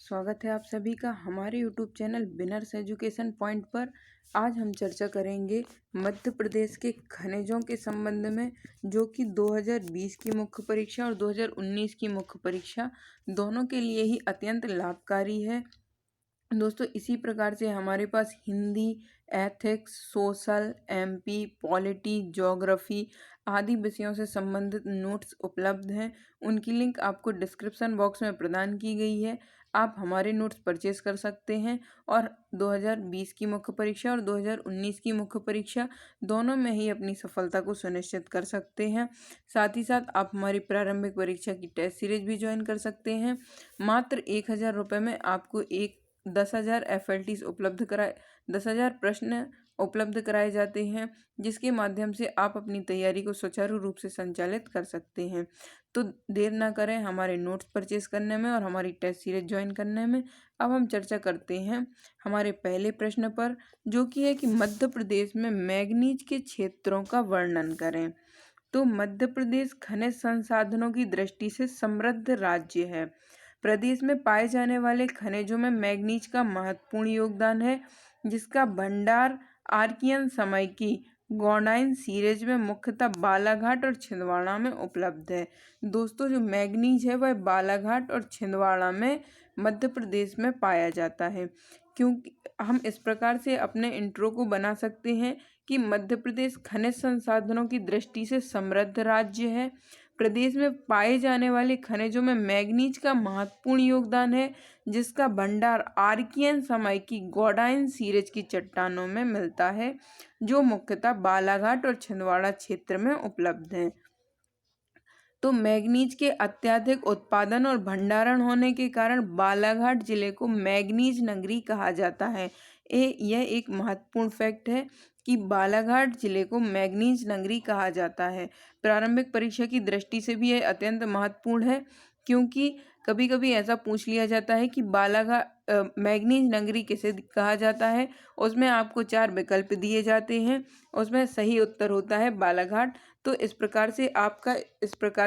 स्वागत है आप सभी का हमारे YouTube चैनल बिनर्स एजुकेशन पॉइंट पर। आज हम चर्चा करेंगे मध्य प्रदेश के खनिजों के संबंध में, जो कि 2020 की मुख्य परीक्षा और 2019 की मुख्य परीक्षा दोनों के लिए ही अत्यंत लाभकारी है। दोस्तों, इसी प्रकार से हमारे पास Hindi, ethics, social, MP, polity, geography आदि विषयों से संबंधित नोट्स उपलब्ध हैं। उनकी लिंक आपको डिस्क्रिप्शन बॉक्स में प्रदान की गई है। आप हमारे नोट्स परचेज कर सकते हैं और 2020 की मुख्य परीक्षा और 2019 की मुख्य परीक्षा दोनों में ही अपनी सफलता को सुनिश्चित कर सकते हैं। साथ ही साथ आप हमारी प्रारंभिक परीक्षा की टेस्ट सीरीज भी ज्वाइन कर सकते हैं। मात्र 1000 रुपये में आपको 10,000 FLTs उपलब्ध कराए 10,000 प्रश्न उपलब्ध कराए जाते हैं, जिसके माध्यम से आप अपनी तैयारी को सुचारू रूप से संचालित कर सकते हैं। तो देर ना करें हमारे नोट्स परचेज करने में और हमारी टेस्ट सीरीज ज्वाइन करने में। अब हम चर्चा करते हैं हमारे पहले प्रश्न पर, जो कि है कि मध्य प्रदेश में मैग्नीज के क्षेत्रों का वर्णन करें। तो मध्य प्रदेश खनिज संसाधनों की दृष्टि से समृद्ध राज्य है। प्रदेश में पाए जाने वाले खनिजों में मैग्नीज का महत्वपूर्ण योगदान है, जिसका भंडार आर्कियन समय की गॉर्डाइन सीरीज में मुख्यतः बालाघाट और छिंदवाड़ा में उपलब्ध है। दोस्तों, जो मैग्नीज है वह बालाघाट और छिंदवाड़ा में मध्य प्रदेश में पाया जाता है। क्योंकि हम इस प्रकार से अपने इंट्रो को बना सकते हैं कि मध्य प्रदेश खनिज संसाधनों की दृष्टि से समृद्ध राज्य है। प्रदेश में पाए जाने वाले खनिजों में मैग्नीज का महत्वपूर्ण योगदान है, जिसका भंडार आर्कियन समय की गॉर्डाइन सीरीज की चट्टानों में मिलता है, जो मुख्यतः बालाघाट और छिंदवाड़ा क्षेत्र में उपलब्ध है। तो मैग्नीज के अत्यधिक उत्पादन और भंडारण होने के कारण बालाघाट जिले को मैग्नीज नगरी कहा जाता है। यह एक महत्वपूर्ण फैक्ट है कि बालाघाट जिले को मैग्नीज नगरी कहा जाता है। प्रारंभिक परीक्षा की दृष्टि से भी यह अत्यंत महत्वपूर्ण है, क्योंकि कभी कभी ऐसा पूछ लिया जाता है कि मैग्नीज नगरी किसे कहा जाता है। उसमें आपको 4 विकल्प दिए जाते हैं, उसमें सही उत्तर होता है बालाघाट। तो इस प्रकार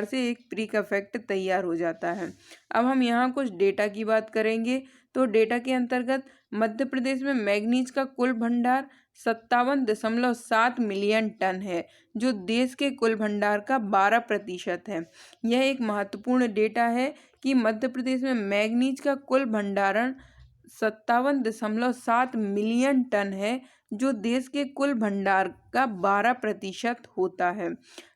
से एक प्री का फैक्ट तैयार हो जाता है। अब हम यहाँ कुछ डेटा की बात करेंगे। तो डेटा के अंतर्गत मध्य प्रदेश में मैग्नीज का कुल भंडार 57.7 मिलियन टन है, जो देश के कुल भंडार का 12% है। यह एक महत्वपूर्ण डेटा है कि मध्य प्रदेश में मैग्नीज का कुल भंडारण 57.7 मिलियन टन है, जो देश के कुल भंडार का 12% होता है।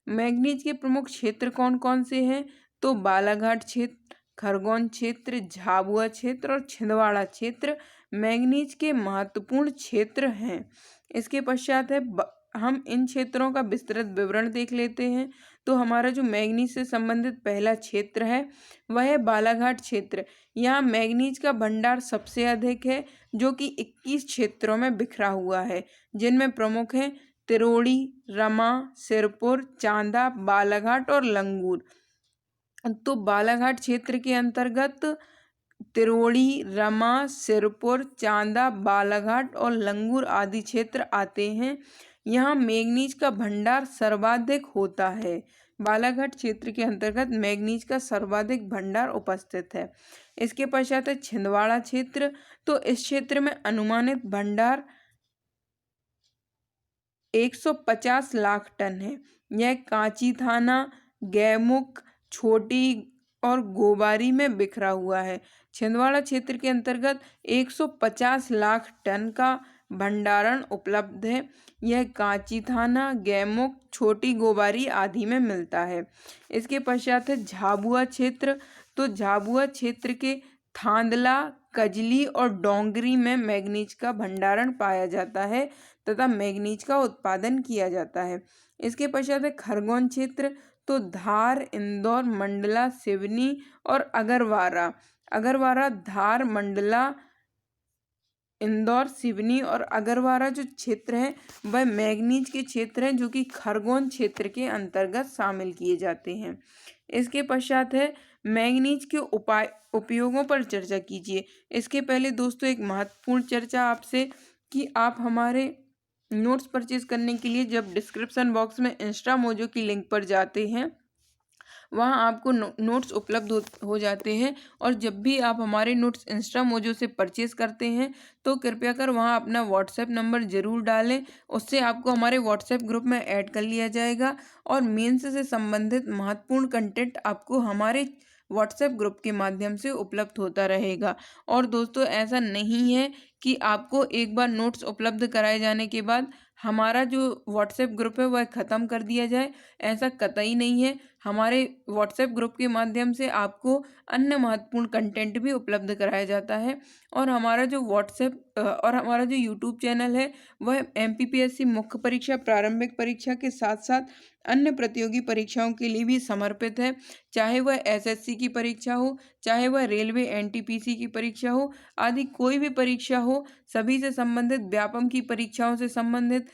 मैग्नीज के प्रमुख क्षेत्र कौन कौन से हैं? तो बालाघाट क्षेत्र, खरगोन क्षेत्र, झाबुआ क्षेत्र और छिंदवाड़ा क्षेत्र मैग्नीज के महत्वपूर्ण क्षेत्र हैं। इसके पश्चात है हम इन क्षेत्रों का विस्तृत विवरण देख लेते हैं। तो हमारा जो मैग्नीज से संबंधित पहला क्षेत्र है वह है बालाघाट क्षेत्र। यहाँ मैग्नीज का भंडार सबसे अधिक है, जो कि 21 क्षेत्रों में बिखरा हुआ है, जिनमें प्रमुख हैं तिरोड़ी, रमा, सिरपुर, चांदा, बालाघाट और लंगूर। तो बालाघाट क्षेत्र के अंतर्गत तिरोड़ी, रमा, सिरपुर, चांदा, बालाघाट और लंगूर आदि क्षेत्र आते हैं। यहाँ मैग्नीज का भंडार सर्वाधिक होता है। बालाघाट क्षेत्र के अंतर्गत मैग्नीज का सर्वाधिक भंडार उपस्थित है। इसके पश्चात है छिंदवाड़ा क्षेत्र। तो इस क्षेत्र में अनुमानित भंडार 150 लाख टन है। यह कांची थाना, गैमुख, छोटी और गोबारी में बिखरा हुआ है। छिंदवाड़ा क्षेत्र के अंतर्गत 150 लाख टन का भंडारण उपलब्ध है। यह कांची थाना, गैमुख, छोटी गोबारी आदि में मिलता है। इसके पश्चात है झाबुआ क्षेत्र। तो झाबुआ क्षेत्र के थांदला, कजली और डोंगरी में मैग्नीज का भंडारण पाया जाता है तथा मैग्नीज का उत्पादन किया जाता है। इसके पश्चात है खरगोन क्षेत्र। तो धार, इंदौर, मंडला, सिवनी और अगरवारा, धार, मंडला, इंदौर, सिवनी और अगरवारा जो क्षेत्र हैं वह मैग्नीज के क्षेत्र हैं, जो कि खरगोन क्षेत्र के अंतर्गत शामिल किए जाते हैं। इसके पश्चात है मैग्नीज के उपयोगों पर चर्चा कीजिए। इसके पहले दोस्तों एक महत्वपूर्ण चर्चा आपसे कि आप हमारे नोट्स परचेज करने के लिए जब डिस्क्रिप्शन बॉक्स में इंस्टा मोजो की लिंक पर जाते हैं, वहाँ आपको नोट्स उपलब्ध हो जाते हैं। और जब भी आप हमारे नोट्स इंस्टा मोजो से परचेज़ करते हैं तो कृपया कर वहाँ अपना व्हाट्सएप नंबर ज़रूर डालें, उससे आपको हमारे व्हाट्सएप ग्रुप में ऐड कर लिया जाएगा और मेंस से संबंधित महत्वपूर्ण कंटेंट आपको हमारे व्हाट्सएप ग्रुप के माध्यम से उपलब्ध होता रहेगा। और दोस्तों, ऐसा नहीं है कि आपको एक बार नोट्स उपलब्ध कराए जाने के बाद हमारा जो व्हाट्सएप ग्रुप है वह ख़त्म कर दिया जाए, ऐसा कतई नहीं है। हमारे व्हाट्सएप ग्रुप के माध्यम से आपको अन्य महत्वपूर्ण कंटेंट भी उपलब्ध कराया जाता है। और हमारा जो यूट्यूब चैनल है वह एमपीपीएससी मुख्य परीक्षा, प्रारंभिक परीक्षा के साथ साथ अन्य प्रतियोगी परीक्षाओं के लिए भी समर्पित है। चाहे वह एसएससी की परीक्षा हो, चाहे वह रेलवे एनटीपीसी की परीक्षा हो, आदि कोई भी परीक्षा हो, सभी से संबंधित, व्यापम की परीक्षाओं से संबंधित,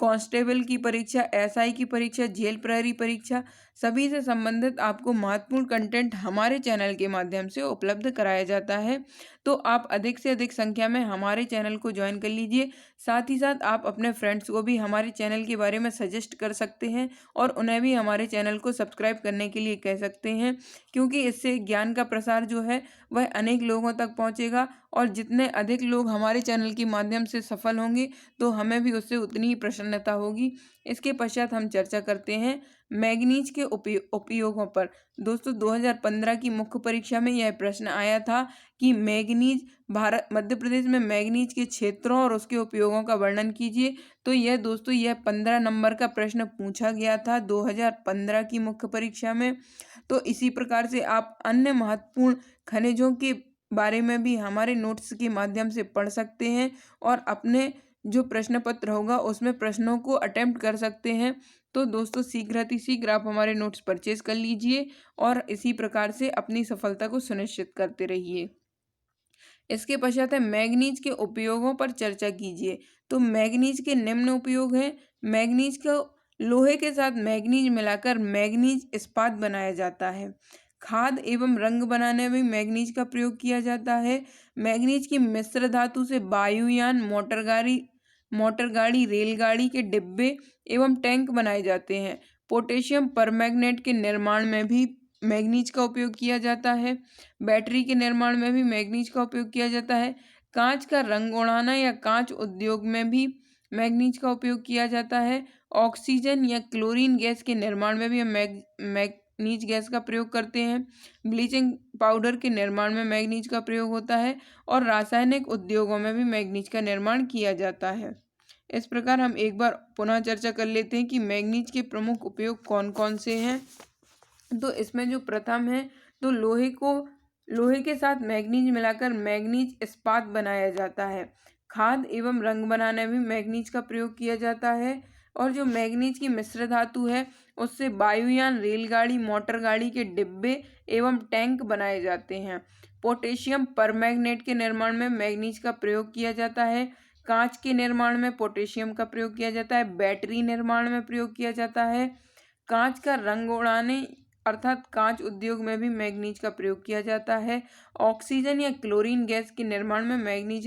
कांस्टेबल की परीक्षा, एसआई की परीक्षा, जेल प्रहरी परीक्षा, सभी से संबंधित आपको महत्वपूर्ण कंटेंट हमारे चैनल के माध्यम से उपलब्ध कराया जाता है। तो आप अधिक से अधिक संख्या में हमारे चैनल को ज्वाइन कर लीजिए। साथ ही साथ आप अपने फ्रेंड्स को भी हमारे चैनल के बारे में सजेस्ट कर सकते हैं और उन्हें भी हमारे चैनल को सब्सक्राइब करने के लिए कह सकते हैं, क्योंकि इससे ज्ञान का प्रसार जो है वह अनेक लोगों तक पहुंचेगा। और जितने अधिक लोग हमारे चैनल के माध्यम से सफल होंगे तो हमें भी उससे उतनी ही प्रसन्नता होगी। इसके पश्चात हम चर्चा करते हैं मैग्नीज के उपयोगों पर। दोस्तों, 2015 की मुख्य परीक्षा में यह प्रश्न आया था कि मध्य प्रदेश में मैग्नीज के क्षेत्रों और उसके उपयोगों का वर्णन कीजिए। तो यह 15 नंबर का प्रश्न पूछा गया था 2015 की मुख्य परीक्षा में। तो इसी प्रकार से आप अन्य महत्वपूर्ण खनिजों के बारे में भी हमारे नोट्स के माध्यम से पढ़ सकते हैं और अपने जो प्रश्न पत्र होगा उसमें प्रश्नों को अटेम्प्ट कर सकते हैं। तो दोस्तों, शीघ्र आप हमारे नोट्स परचेज कर लीजिए और इसी प्रकार से अपनी सफलता को सुनिश्चित करते रहिए। इसके पश्चात है मैग्नीज के उपयोगों पर चर्चा कीजिए। तो मैग्नीज के निम्न उपयोग हैं। मैग्नीज को लोहे के साथ मैग्नीज मिलाकर मैग्नीज इस्पात बनाया जाता है। खाद एवं रंग बनाने में मैग्नीज का प्रयोग किया जाता है। मैग्नीज की मिश्र धातु से वायुयान, मोटर गाड़ी, रेलगाड़ी के डिब्बे एवं टैंक बनाए जाते हैं। पोटेशियम परमैंगनेट के निर्माण में भी मैग्नीज का उपयोग किया जाता है। बैटरी के निर्माण में भी मैग्नीज का उपयोग किया जाता है। कांच का रंग उड़ाना या कांच उद्योग में भी मैग्नीज का उपयोग किया जाता है। ऑक्सीजन या क्लोरीन गैस के निर्माण में भी हम मैग्नीज गैस का प्रयोग करते हैं। ब्लीचिंग पाउडर के निर्माण में मैग्नीज का प्रयोग होता है और रासायनिक उद्योगों में भी मैग्नीज का निर्माण किया जाता है। इस प्रकार हम एक बार पुनः चर्चा कर लेते हैं कि मैग्नीज के प्रमुख उपयोग कौन कौन से हैं। तो इसमें जो प्रथम है, तो लोहे के साथ मैग्नीज मिलाकर मैग्नीज इस्पात बनाया जाता है। खाद एवं रंग बनाने में मैग्नीज का प्रयोग किया जाता है। और जो मैग्नीज की मिश्र धातु है उससे वायुयान, रेलगाड़ी, मोटर गाड़ी के डिब्बे एवं टैंक बनाए जाते हैं। पोटेशियम परमैंगनेट के निर्माण में मैग्नीज का प्रयोग किया जाता है। कांच के निर्माण में पोटेशियम का प्रयोग किया जाता है। बैटरी निर्माण में प्रयोग किया जाता है। कांच का रंग उड़ाने अर्थात कांच उद्योग में भी मैग्नीज का प्रयोग किया जाता है। ऑक्सीजन या क्लोरीन गैस के निर्माण में मैग्नीज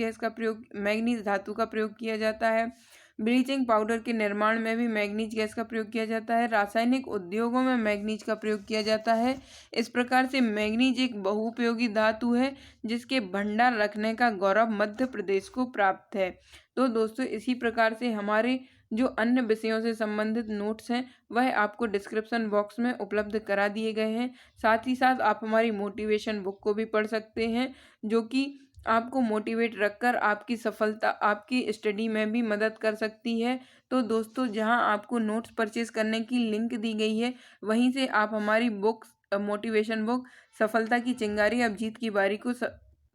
धातु का प्रयोग किया जाता है। ब्लीचिंग पाउडर के निर्माण में भी मैग्नीज गैस का प्रयोग किया जाता है। रासायनिक उद्योगों में मैग्नीज का प्रयोग किया जाता है। इस प्रकार से मैग्नीज एक बहुउपयोगी धातु है जिसके भंडार रखने का गौरव मध्य प्रदेश को प्राप्त है। तो दोस्तों, इसी प्रकार से हमारे जो अन्य विषयों से संबंधित नोट्स हैं वह आपको डिस्क्रिप्शन बॉक्स में उपलब्ध करा दिए गए हैं। साथ ही साथ आप हमारी मोटिवेशन बुक को भी पढ़ सकते हैं, जो कि आपको मोटिवेट रखकर आपकी सफलता, आपकी स्टडी में भी मदद कर सकती है। तो दोस्तों, जहां आपको नोट्स परचेज करने की लिंक दी गई है वहीं से आप हमारी मोटिवेशन बुक सफलता की चिंगारी अब जीत की बारी को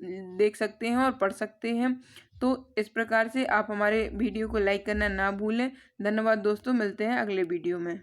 देख सकते हैं और पढ़ सकते हैं। तो इस प्रकार से आप हमारे वीडियो को लाइक करना ना भूलें। धन्यवाद दोस्तों, मिलते हैं अगले वीडियो में।